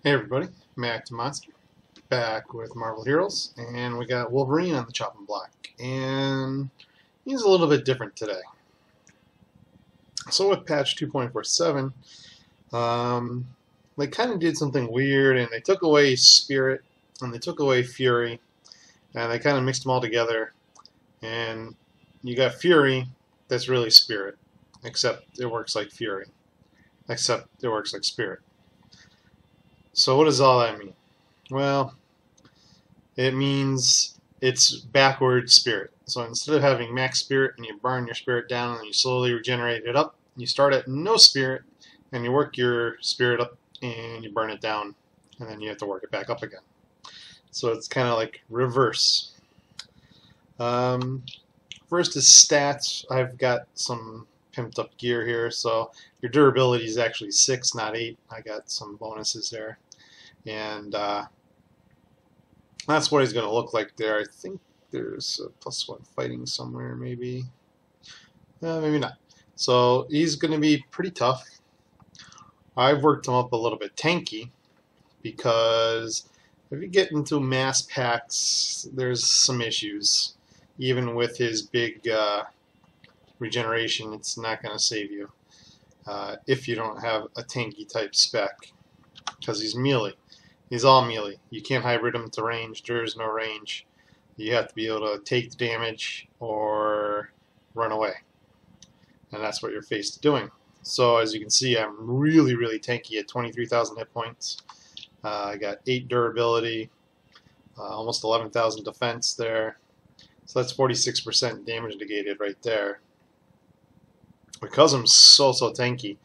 Hey everybody, Mac to Monster, back with Marvel Heroes, and we got Wolverine on the chopping block, and he's a little bit different today. So with patch 2.47, they kind of did something weird, and they took away Spirit, and they took away Fury, and they kind of mixed them all together, and you got Fury that's really Spirit, except it works like Fury, except it works like Spirit. So what does all that mean? Well, it means it's backward spirit. So instead of having max spirit and you burn your spirit down and you slowly regenerate it up, you start at no spirit and you work your spirit up and you burn it down and then you have to work it back up again. So it's kind of like reverse. First is stats. I've got some pimped up gear here, so your durability is actually 6, not 8. I got some bonuses there. And that's what he's going to look like there. I think there's a +1 fighting somewhere, maybe. Maybe not. So he's going to be pretty tough. I've worked him up a little bit tanky because if you get into mass packs, there's some issues. Even with his big regeneration, it's not going to save you if you don't have a tanky type spec, because he's melee. He's all melee. You can't hybrid him to range. There's no range. You have to be able to take the damage or run away. And that's what you're faced doing. So as you can see, I'm really, really tanky at 23,000 hit points. I got 8 durability, almost 11,000 defense there. So that's 46% damage negated right there. Because I'm so tanky,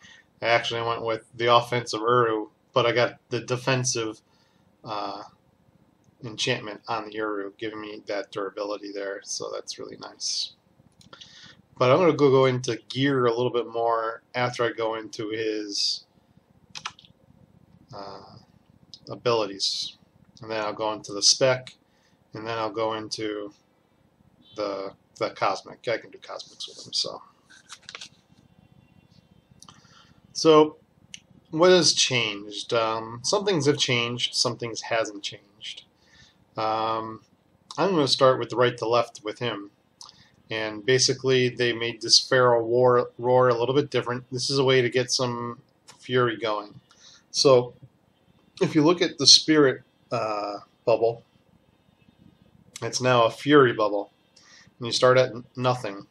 I actually went with the offensive Uru, but I got the defensive enchantment on the Uru, giving me that durability there, so that's really nice. But I'm going to go into gear a little bit more after I go into his abilities. And then I'll go into the spec, and then I'll go into the cosmic. I can do cosmics with him, So what has changed? Some things have changed, some things hasn't changed. I'm going to start with the right to left with him. And basically they made this feral roar a little bit different. This is a way to get some fury going. So if you look at the spirit bubble, it's now a fury bubble. And you start at nothing.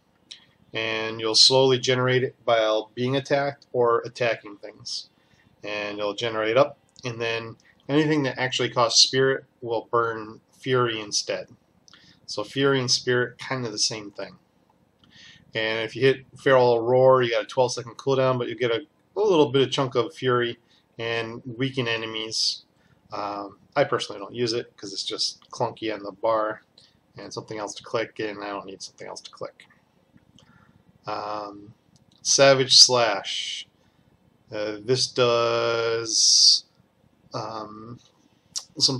And you'll slowly generate it by being attacked or attacking things. And it'll generate up, and then anything that actually costs spirit will burn fury instead. So fury and spirit, kind of the same thing. And if you hit feral roar, you got a 12-second cooldown, but you get a little bit of chunk of fury and weaken enemies. I personally don't use it because it's just clunky on the bar and something else to click, and I don't need something else to click. Savage Slash. This does some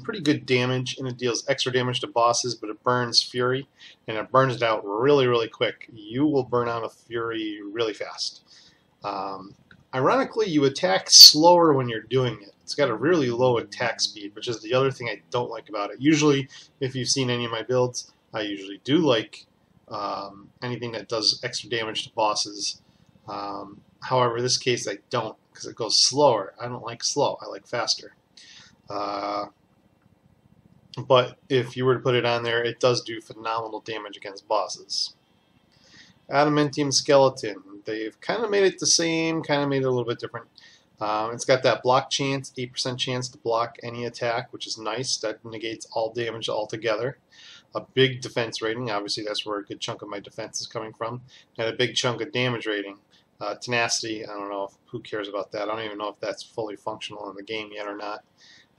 pretty good damage, and it deals extra damage to bosses, but it burns fury, and it burns it out really quick. You will burn out a fury really fast. Ironically, you attack slower when you're doing it. It's got a really low attack speed, which is the other thing I don't like about it. Usually, if you've seen any of my builds, I usually do like anything that does extra damage to bosses. However, in this case I don't, because it goes slower. I don't like slow, I like faster. But if you were to put it on there, it does do phenomenal damage against bosses. Adamantium Skeleton. They've kind of made it the same, kind of made it a little bit different. It's got that block chance, 8% chance to block any attack, which is nice. That negates all damage altogether. A big defense rating, obviously that's where a good chunk of my defense is coming from, and a big chunk of damage rating. Tenacity, I don't know who cares about that. I don't even know if that's fully functional in the game yet or not.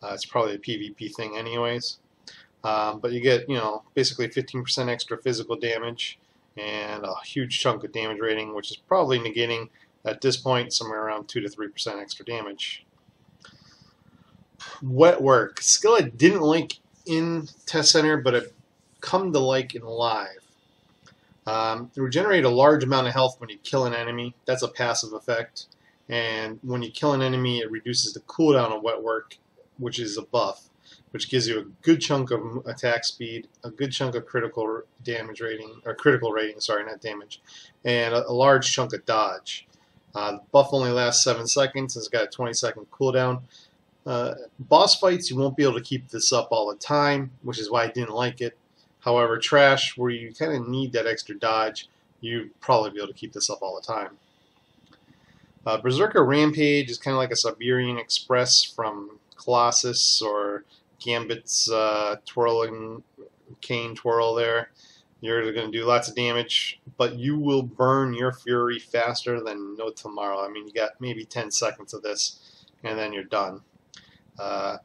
It's probably a PvP thing anyways. But you get, basically 15% extra physical damage and a huge chunk of damage rating, which is probably negating, at this point, somewhere around 2 to 3% extra damage. Wet Work. Skill I didn't like in Test Center, but I've come to like in Live. Regenerate a large amount of health when you kill an enemy. That's a passive effect. And when you kill an enemy, it reduces the cooldown of Wet Work which is a buff, which gives you a good chunk of attack speed, a good chunk of critical damage rating, or critical rating, sorry, not damage, and a large chunk of dodge. The buff only lasts 7 seconds, and it's got a 20-second cooldown. Boss fights, you won't be able to keep this up all the time, which is why I didn't like it. However, trash, where you kind of need that extra dodge, you'd probably be able to keep this up all the time. Berserker Rampage is kind of like a Siberian Express from Colossus or Gambit's twirling cane twirl there. You're going to do lots of damage, but you will burn your fury faster than no tomorrow. I mean, you got maybe 10 seconds of this, and then you're done. It's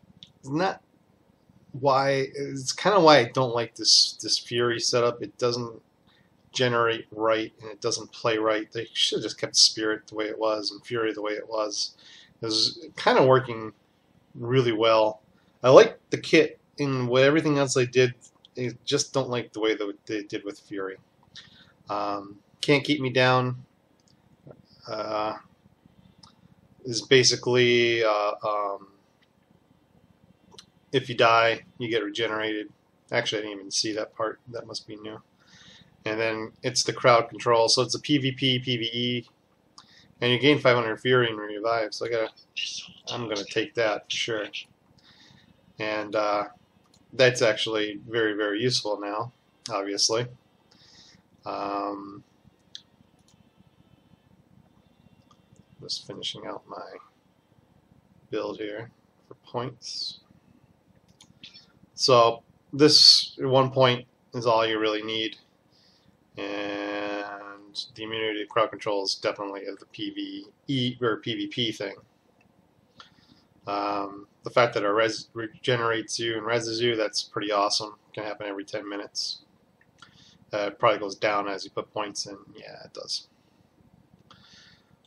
kind of why I don't like this fury setup. It doesn't generate right, and it doesn't play right. They should have just kept Spirit the way it was and Fury the way it was. It was kind of working really well. I like the kit and what everything else they did. I just don't like the way that they did with Fury. Can't Keep Me Down is basically if you die, you get regenerated. Actually, I didn't even see that part. That must be new. And then it's the crowd control, so it's a PvP, PvE, and you gain 500 Fury and revive. So I'm gonna take that for sure. And that's actually very, very useful now, obviously. Just finishing out my build here for points. So this at one point is all you really need. And the immunity to crowd control is definitely the PvE or PvP thing. The fact that it regenerates you and reses you, that's pretty awesome. It can happen every 10 minutes. It probably goes down as you put points in. Yeah, it does.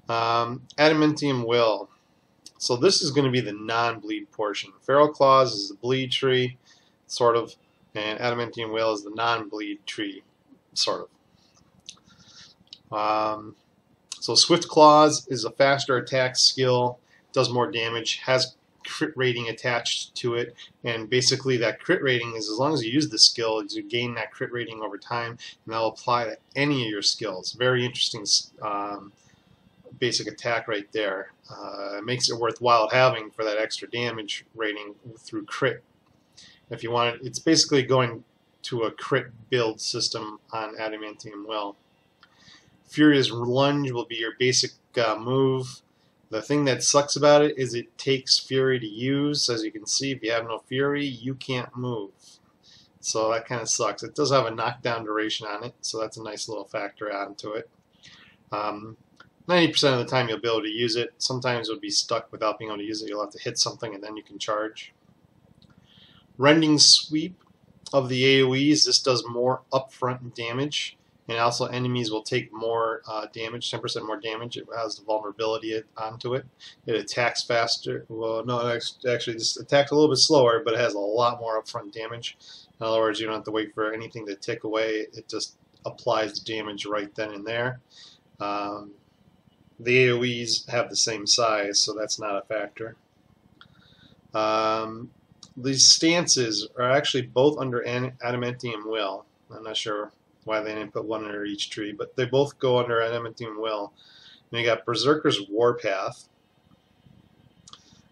Adamantium Will. So this is going to be the non-bleed portion. Feral Claws is the bleed tree, sort of, and Adamantium Will is the non-bleed tree, sort of. So Swift Claws is a faster attack skill, does more damage, has crit rating attached to it, and basically that crit rating is, as long as you use the skill, you gain that crit rating over time, and that'll apply to any of your skills. Very interesting basic attack right there. It makes it worthwhile having for that extra damage rating through crit. If you want it, it's basically going to a crit build system on Adamantium Will. Furious Lunge will be your basic move. The thing that sucks about it is it takes Fury to use. As you can see, if you have no Fury, you can't move. So that kind of sucks. It does have a knockdown duration on it, so that's a nice little factor onto it. 90% of the time you'll be able to use it. Sometimes you'll be stuck without being able to use it. You'll have to hit something and then you can charge. Rending Sweep of the AoEs. This does more upfront damage. And also enemies will take more damage, 10% more damage. It has the vulnerability onto it. It attacks faster. Well, no, it actually just attacks a little bit slower, but it has a lot more upfront damage. In other words, you don't have to wait for anything to tick away. It just applies the damage right then and there. The AoEs have the same size, so that's not a factor. These stances are actually both under Adamantium Will. I'm not sure why they didn't put one under each tree, but they both go under Adamantium Will. And you got Berserker's Warpath,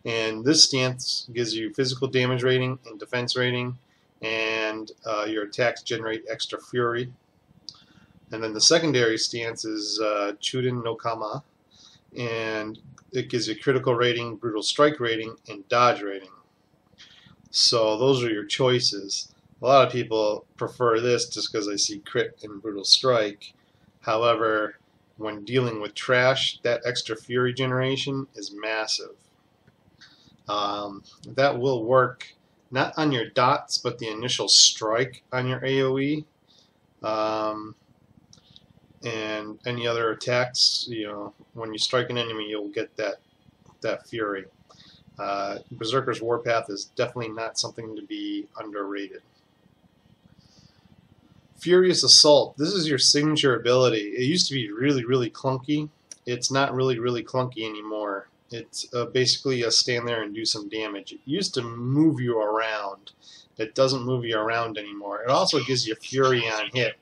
and this stance gives you physical damage rating and defense rating, and your attacks generate extra fury. And then the secondary stance is Chuden no Kama, and it gives you critical rating, brutal strike rating, and dodge rating. So those are your choices. A lot of people prefer this just because they see crit and brutal strike. However, when dealing with trash, that extra fury generation is massive. That will work not on your dots, but the initial strike on your AoE. And any other attacks, you know, when you strike an enemy, you'll get that fury. Berserker's Warpath is definitely not something to be underrated. Furious Assault. This is your signature ability. It used to be really, really clunky. It's not really, really clunky anymore. It's basically a stand there and do some damage. It used to move you around. It doesn't move you around anymore. It also gives you fury on hit.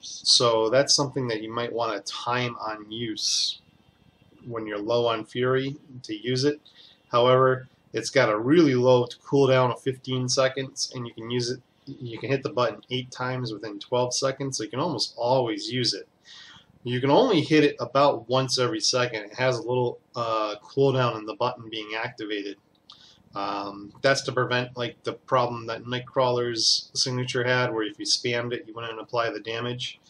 So that's something that you might want to time on use when you're low on fury to use it. However, it's got a really low cooldown of 15 seconds, and you can use it. You can hit the button 8 times within 12 seconds, so you can almost always use it. You can only hit it about once every second. It has a little cooldown in the button being activated. That's to prevent like the problem that Nightcrawler's signature had, where if you spammed it, you wouldn't apply the damage.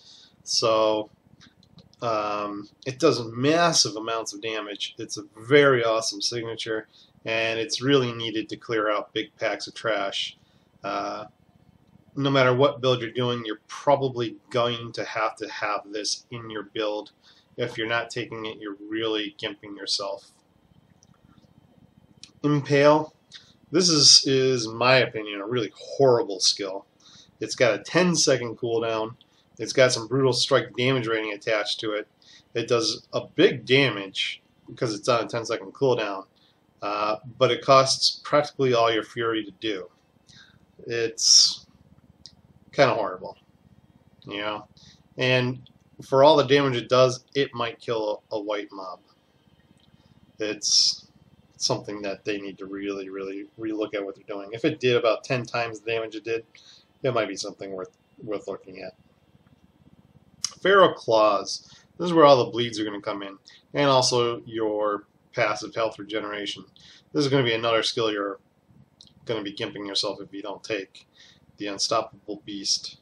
So it does massive amounts of damage. It's a very awesome signature, and it's really needed to clear out big packs of trash. No matter what build you're doing, you're probably going to have this in your build. If you're not taking it, you're really gimping yourself. Impale. This is, in my opinion, a really horrible skill. It's got a 10-second cooldown. It's got some brutal strike damage rating attached to it. It does a big damage because it's on a 10-second cooldown, but it costs practically all your fury to do. It's kind of horrible, you know. And for all the damage it does, it might kill a white mob. It's something that they need to really relook at what they're doing. If it did about 10 times the damage it did, it might be something worth looking at. Feral Claws. This is where all the bleeds are going to come in, and also your passive health regeneration. This is going to be another skill you're going to be gimping yourself if you don't take. The Unstoppable Beast.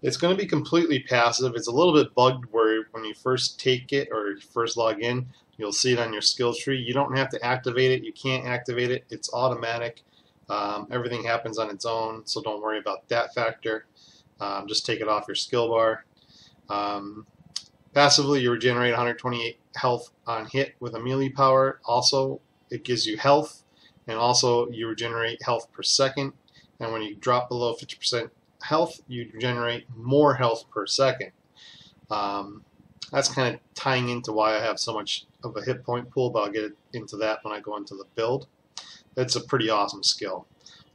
It's going to be completely passive. It's a little bit bugged where when you first take it or you first log in, you'll see it on your skill tree. You don't have to activate it. You can't activate it. It's automatic. Everything happens on its own, so don't worry about that factor. Just take it off your skill bar. Passively, you regenerate 128 health on hit with a melee power. Also, it gives you health, and also you regenerate health per second. And when you drop below 50% health, you generate more health per second. That's kind of tying into why I have so much of a hit point pool, but I'll get into that when I go into the build. It's a pretty awesome skill.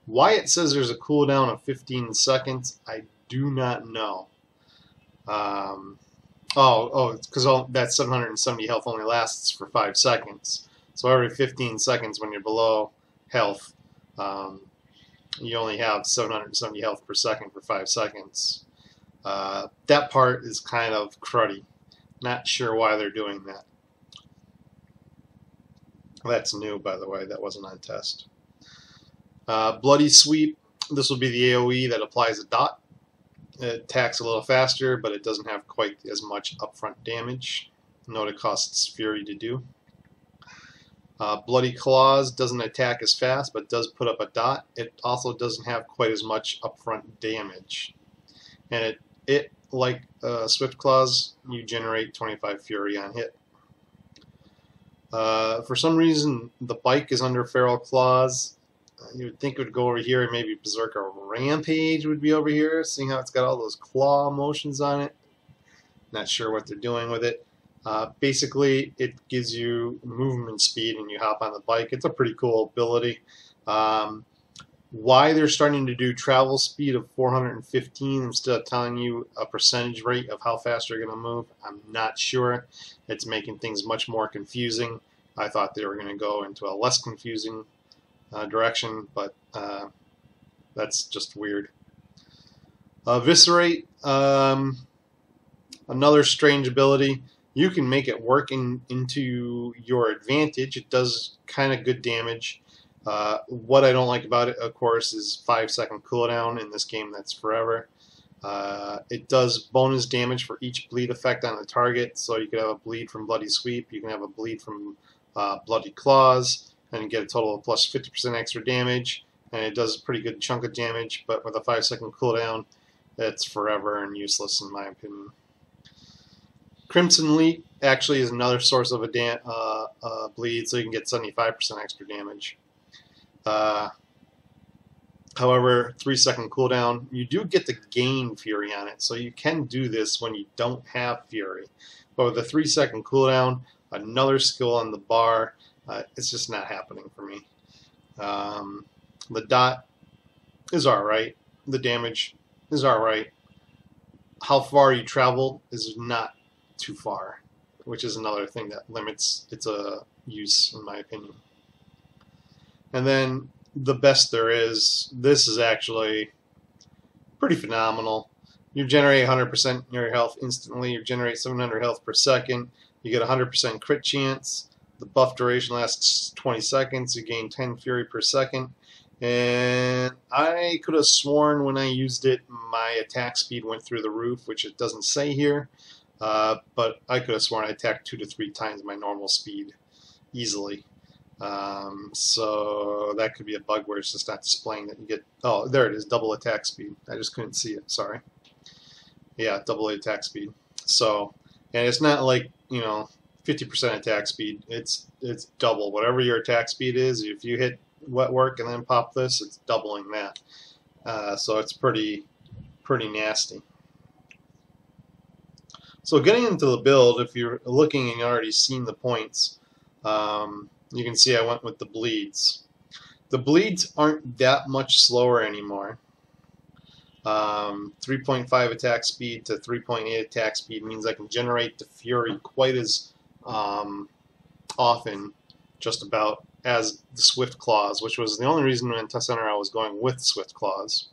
Why it says there's a cooldown of 15 seconds, I do not know. It's because that 770 health only lasts for 5 seconds. So every 15 seconds when you're below health, you only have 770 health per second for 5 seconds. That part is kind of cruddy. Not sure why they're doing that. That's new, by the way. That wasn't on test. Bloody Sweep. This will be the AoE that applies a dot. It attacks a little faster, but it doesn't have quite as much upfront damage. Note it costs fury to do. Bloody Claws doesn't attack as fast, but does put up a dot. It also doesn't have quite as much upfront damage. And it like Swift Claws, you generate 25 fury on hit. For some reason, the bike is under Feral Claws. You would think it would go over here, and maybe Berserker Rampage would be over here, seeing how it's got all those claw motions on it. Not sure what they're doing with it. Basically, it gives you movement speed and you hop on the bike. It's a pretty cool ability. Why they're starting to do travel speed of 415 instead of telling you a percentage rate of how fast you're going to move, I'm not sure. It's making things much more confusing. I thought they were going to go into a less confusing direction, but that's just weird. Eviscerate, another strange ability. You can make it work into your advantage. It does kind of good damage. What I don't like about it, of course, is 5-second cooldown. In this game, that's forever. It does bonus damage for each bleed effect on the target. So you could have a bleed from Bloody Sweep. You can have a bleed from Bloody Claws, and you get a total of plus 50% extra damage. And it does a pretty good chunk of damage, but with a 5-second cooldown, it's forever and useless in my opinion. Crimson Leap actually is another source of a bleed, so you can get 75% extra damage. However, 3-second cooldown, you do get to gain Fury on it, so you can do this when you don't have Fury. But with a 3-second cooldown, another skill on the bar, It's just not happening for me. The dot is alright. The damage is alright. How far you travel is not too far, which is another thing that limits its use, in my opinion. And then the best there is, this is actually pretty phenomenal. You generate 100% your health instantly. You generate 700 health per second. You get 100% crit chance. The buff duration lasts 20 seconds. You gain 10 fury per second. And I could have sworn when I used it, my attack speed went through the roof, which it doesn't say here. But I could have sworn I attacked 2 to 3 times my normal speed easily. So that could be a bug where it's just not displaying that you get. Oh, there it is, double attack speed. I just couldn't see it. Sorry. Yeah, double attack speed. So, and it's not like 50% attack speed. It's double whatever your attack speed is. If you hit wet work and then pop this, it's doubling that. So it's pretty nasty. So getting into the build, if you're looking and you've already seen the points, you can see I went with the bleeds. The bleeds aren't that much slower anymore. 3.5 attack speed to 3.8 attack speed means I can generate the fury quite as often, just about, as the swift claws, which was the only reason in Test Center I was going with swift claws.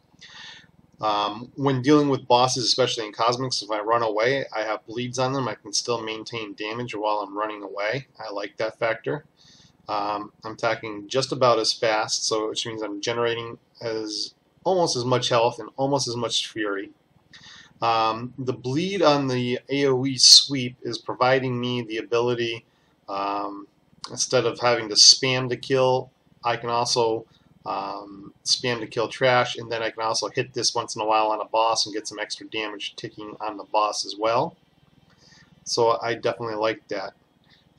When dealing with bosses, especially in Cosmics, if I run away, I have bleeds on them. I can still maintain damage while I'm running away. I like that factor. I'm attacking just about as fast, so which means I'm generating almost as much health and almost as much fury. The bleed on the AoE sweep is providing me the ability, instead of having to spam to kill, I can also spam to kill trash, and then I can also hit this once in a while on a boss and get some extra damage ticking on the boss as well. So I definitely like that.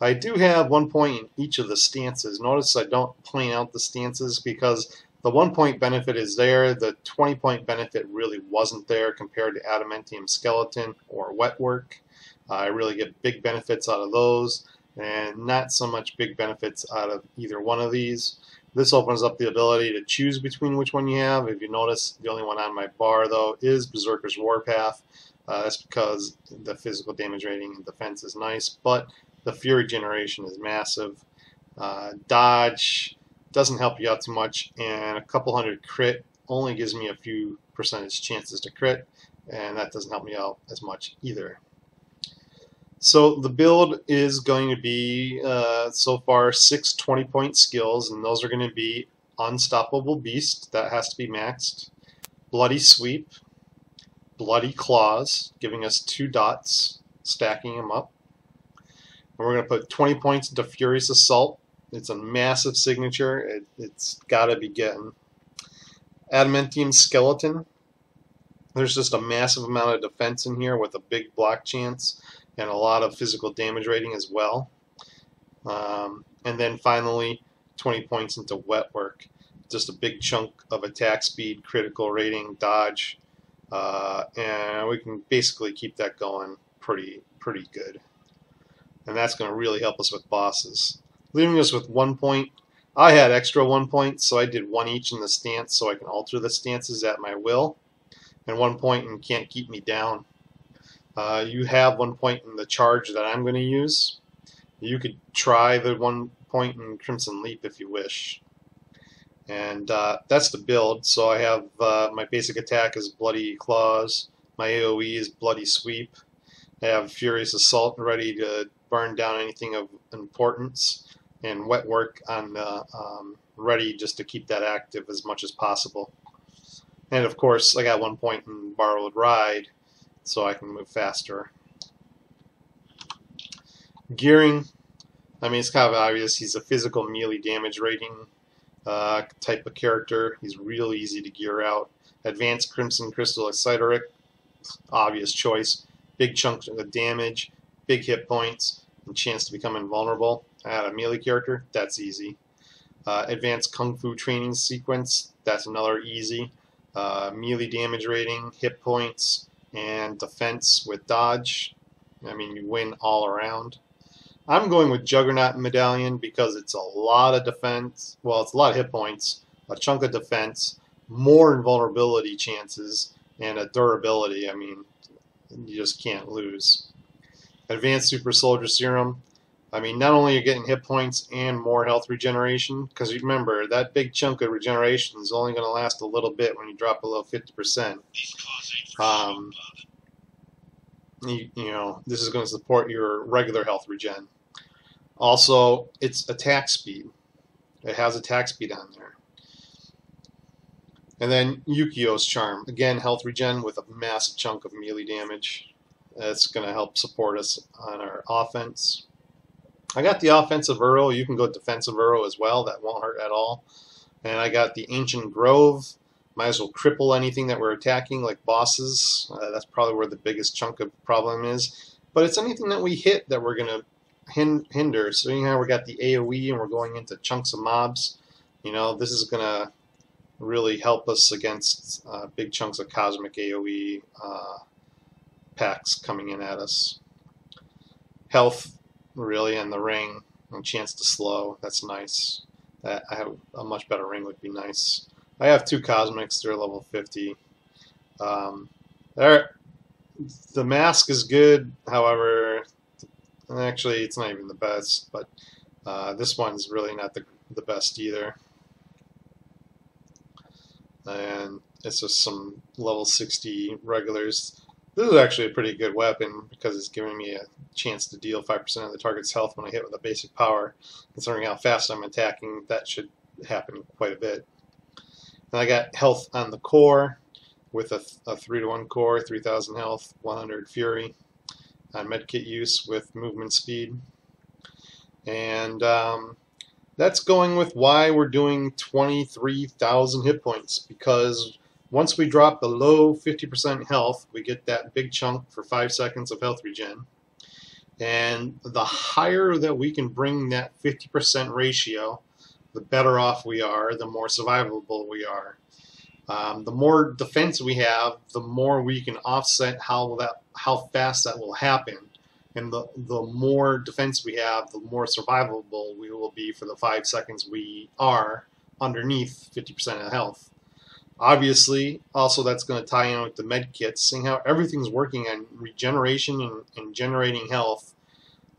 I do have 1 point in each of the stances. Notice I don't point out the stances because the 1 point benefit is there. The 20 point benefit really wasn't there compared to Adamantium Skeleton or Wet Work. I really get big benefits out of those and not so much big benefits out of either one of these. This opens up the ability to choose between which one you have. If you notice, the only one on my bar, though, is Berserker's Warpath. That's because the physical damage rating and defense is nice, but the fury generation is massive. Dodge doesn't help you out too much, and a couple hundred crit only gives me a few percentage chances to crit, and that doesn't help me out as much either. So the build is going to be, so far, 6 20-point skills, and those are going to be Unstoppable Beast, that has to be maxed, Bloody Sweep, Bloody Claws, giving us 2 dots, stacking them up. And we're going to put 20 points into Furious Assault. It's a massive signature. It's got to be getting. Adamantium Skeleton. There's just a massive amount of defense in here with a big block chance and a lot of physical damage rating as well. And then finally, 20 points into Wet Work. Just a big chunk of attack speed, critical rating, dodge, and we can basically keep that going pretty good. And that's going to really help us with bosses. Leaving us with 1 point. I had extra 1 point, so I did 1 each in the stance so I can alter the stances at my will. And 1 point and can't keep me down. You have 1 point in the charge that I'm going to use. You could try the 1 point in Crimson Leap if you wish. And that's the build. So I have my basic attack is Bloody Claws. My AoE is Bloody Sweep. I have Furious Assault ready to burn down anything of importance. And Wet Work on ready just to keep that active as much as possible. And of course, I got 1 point in Borrowed Ride, so I can move faster. Gearing, I mean, it's kind of obvious. He's a physical melee damage rating type of character. He's real easy to gear out. Advanced Crimson Crystal Excitaric, obvious choice. Big chunks of damage, big hit points, and chance to become invulnerable. Add a melee character, that's easy. Advanced Kung Fu Training Sequence, that's another easy. Melee damage rating, hit points, and defense with dodge. I mean, you win all around. I'm going with Juggernaut Medallion because it's a lot of defense. Well, it's a lot of hit points, a chunk of defense, more invulnerability chances, and a durability. I mean, you just can't lose. Advanced Super Soldier Serum. I mean, not only are you getting hit points and more health regeneration, because remember, that big chunk of regeneration is only going to last a little bit when you drop below 50%. You know, this is going to support your regular health regen. Also, it's attack speed. It has attack speed on there. And then Yukio's Charm. Again, health regen with a massive chunk of melee damage. That's going to help support us on our offense. I got the offensive Uro. You can go defensive Uro as well. That won't hurt at all. And I got the Ancient Grove. Might as well cripple anything that we're attacking, like bosses. That's probably where the biggest chunk of problem is. But it's anything that we hit that we're going to hinder. So you know, we got the AoE and we're going into chunks of mobs. You know, this is going to really help us against big chunks of cosmic AoE packs coming in at us. Health, really, and the ring, and chance to slow. That's nice. That I have a much better ring would be nice. I have 2 cosmics. They're level 50. The mask is good. However, actually, it's not even the best. But this one's really not the best either. And it's just some level 60 regulars. This is actually a pretty good weapon because it's giving me a chance to deal 5% of the target's health when I hit with a basic power. Considering how fast I'm attacking, that should happen quite a bit. And I got health on the core with a 3-to-1 core, 3,000 health, 100 fury. Medkit use with movement speed. And that's going with why we're doing 23,000 hit points, because once we drop below 50% health, we get that big chunk for 5 seconds of health regen. And the higher that we can bring that 50% ratio, the better off we are, the more survivable we are. The more defense we have, the more we can offset how fast that will happen. And the more defense we have, the more survivable we will be for the 5 seconds we are underneath 50% of health. Obviously, also that's going to tie in with the med kits, seeing how everything's working on regeneration and generating health.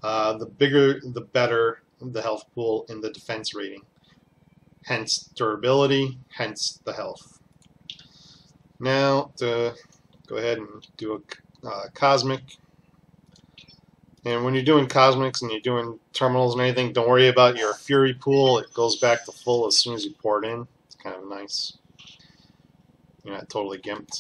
The bigger, the better the health pool and the defense rating. Hence durability, hence the health. Now to go ahead and do a cosmic. And when you're doing cosmics and you're doing terminals and anything, don't worry about your fury pool. It goes back to full as soon as you pour it in. It's kind of nice. You're not totally gimped.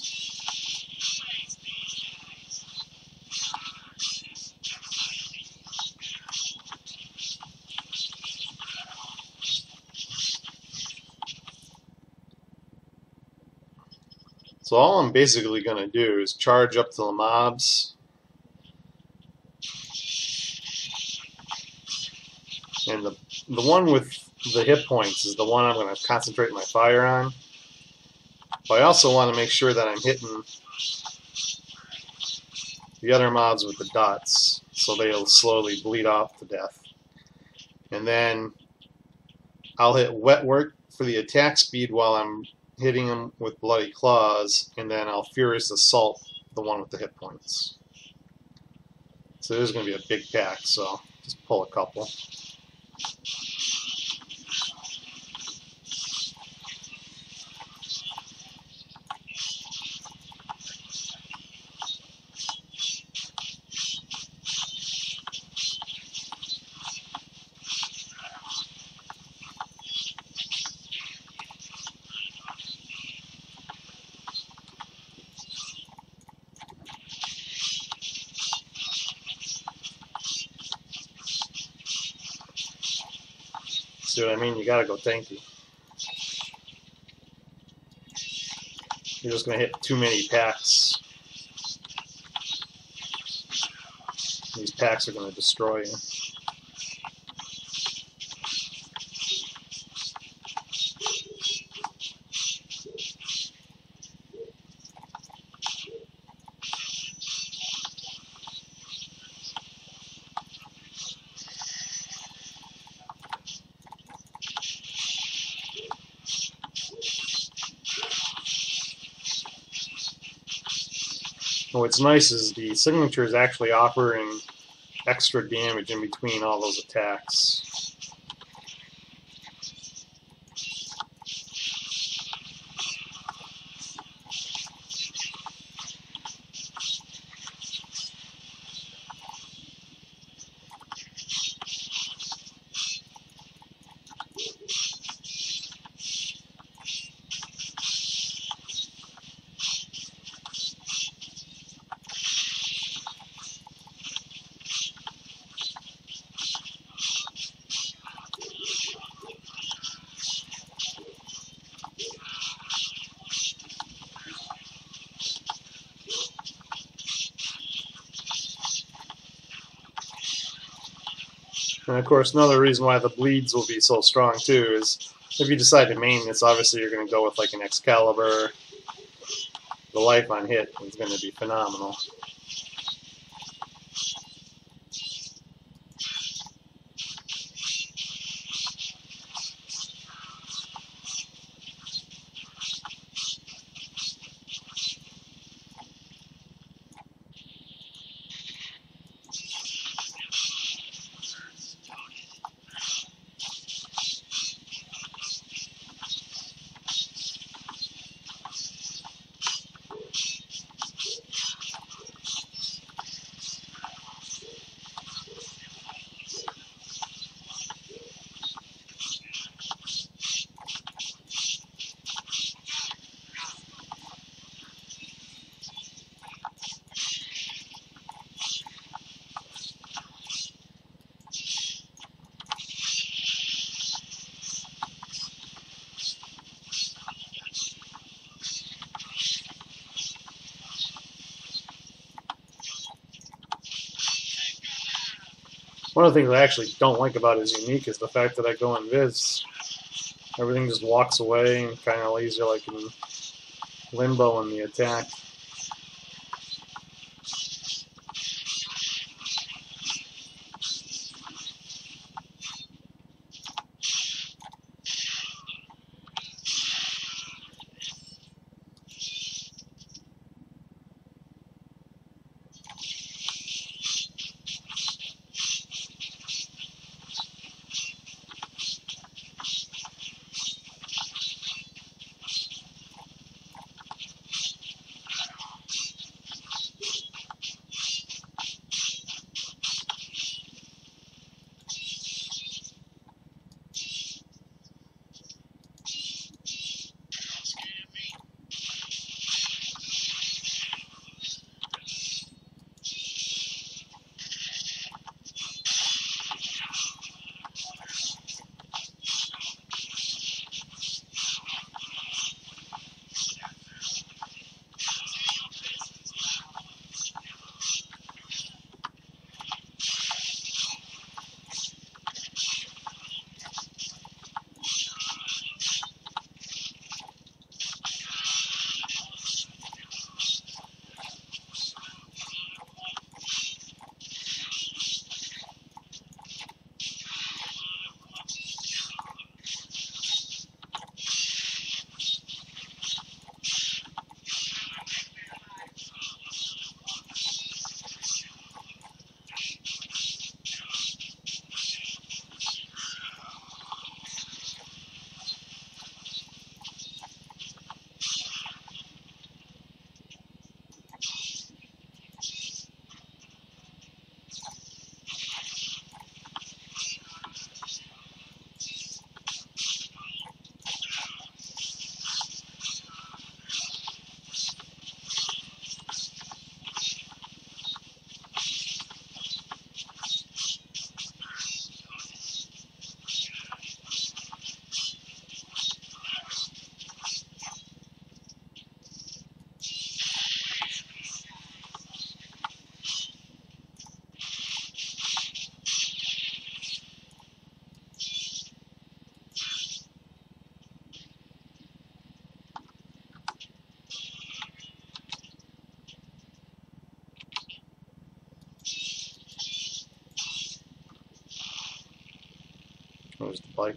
So all I'm basically going to do is charge up to the mobs. And the one with the hit points is the one I'm going to concentrate my fire on. But I also want to make sure that I'm hitting the other mobs with the dots, so they'll slowly bleed off to death. And then I'll hit Wet Work for the attack speed while I'm hitting them with Bloody Claws, and then I'll Furious Assault the one with the hit points. So there's going to be a big pack, so just pull a couple. See what I mean? You gotta go tanky. You're just gonna hit too many packs. These packs are gonna destroy you. And what's nice is the signature is actually offering extra damage in between all those attacks. And of course, another reason why the bleeds will be so strong too is if you decide to main this, obviously you're going to go with like an Excalibur. The life on hit is going to be phenomenal. One of the things I actually don't like about his unique is the fact that I go invis. Everything just walks away and kind of leaves you like in limbo in the attack. There's the bike.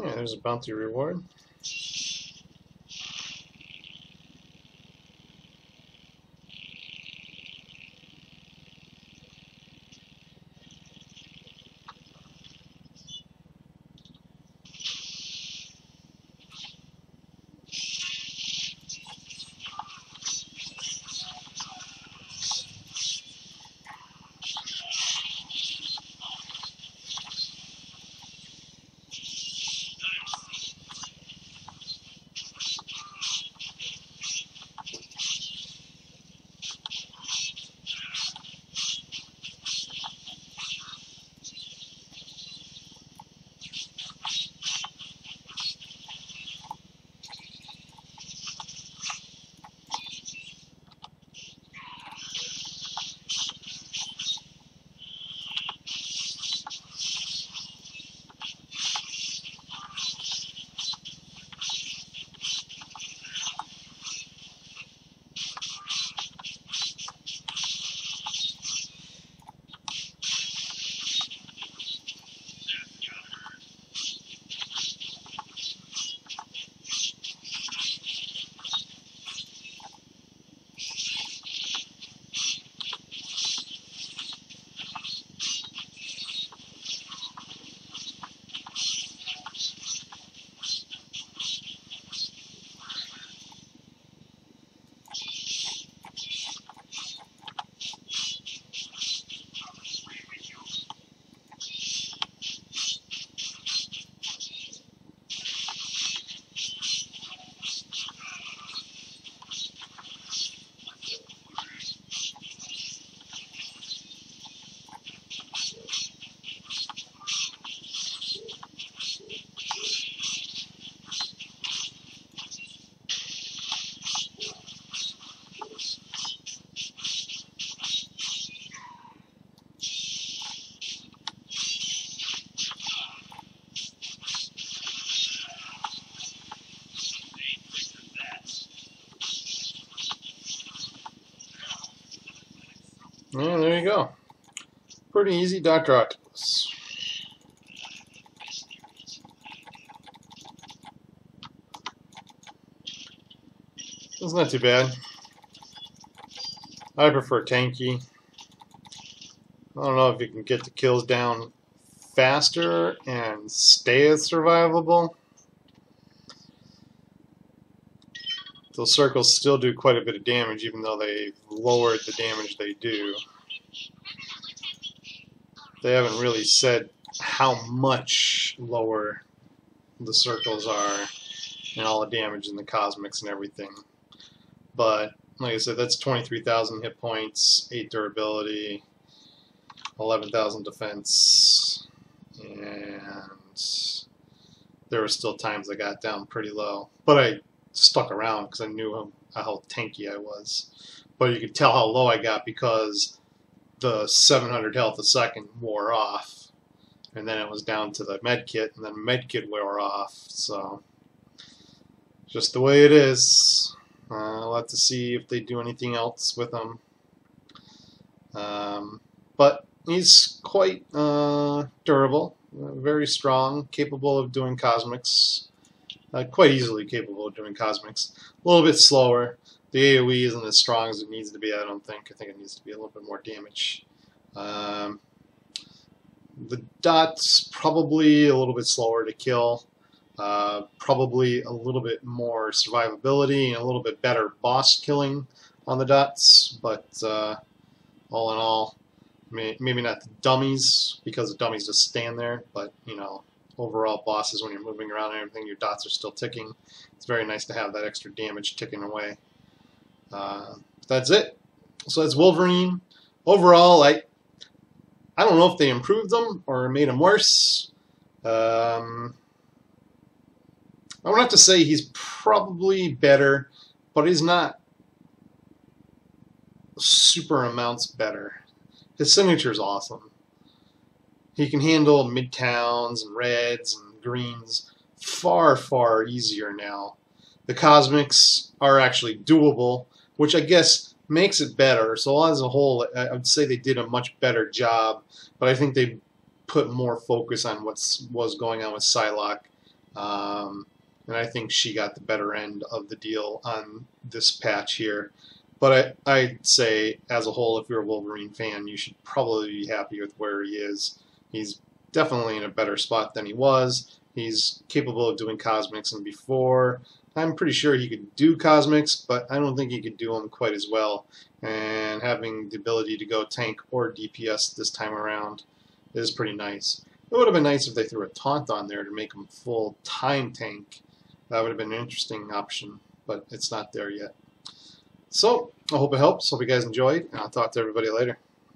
Yeah, there's a bounty reward. And there you go. Pretty easy Dr. Octopus. It's not too bad. I prefer tanky. I don't know if you can get the kills down faster and stay as survivable. Those circles still do quite a bit of damage, even though they lowered the damage they do. They haven't really said how much lower the circles are and all the damage in the cosmics and everything. But, like I said, that's 23,000 hit points, 8 durability, 11,000 defense, and there were still times I got down pretty low. But I stuck around because I knew how tanky I was. But you could tell how low I got because the 700 health a second wore off, and then it was down to the med kit, and then med kit wore off. So just the way it is. I'll have to see if they do anything else with him. But he's quite durable, very strong, capable of doing cosmics. Quite easily capable of doing cosmics. A little bit slower. The AoE isn't as strong as it needs to be, I don't think. I think it needs to be a little bit more damage. The dot's probably a little bit slower to kill. Probably a little bit more survivability and a little bit better boss killing on the dots. But all in all, maybe not the dummies, because the dummies just stand there. But, you know, overall bosses, when you're moving around and everything, your dots are still ticking. It's very nice to have that extra damage ticking away. That's it. So that's Wolverine. Overall, I don't know if they improved them or made them worse. I would have to say he's probably better, but he's not super amounts better. His signature is awesome. He can handle midtowns and reds and greens far, far easier now. The cosmics are actually doable, which I guess makes it better. So as a whole, I would say they did a much better job, but I think they put more focus on what was going on with Psylocke. And I think she got the better end of the deal on this patch here. But I'd say, as a whole, if you're a Wolverine fan, you should probably be happy with where he is. He's definitely in a better spot than he was. He's capable of doing cosmics, and before, I'm pretty sure he could do cosmics, but I don't think he could do them quite as well. And having the ability to go tank or DPS this time around is pretty nice. It would have been nice if they threw a taunt on there to make him full-time tank. That would have been an interesting option, but it's not there yet. So, I hope it helps. Hope you guys enjoyed, and I'll talk to everybody later.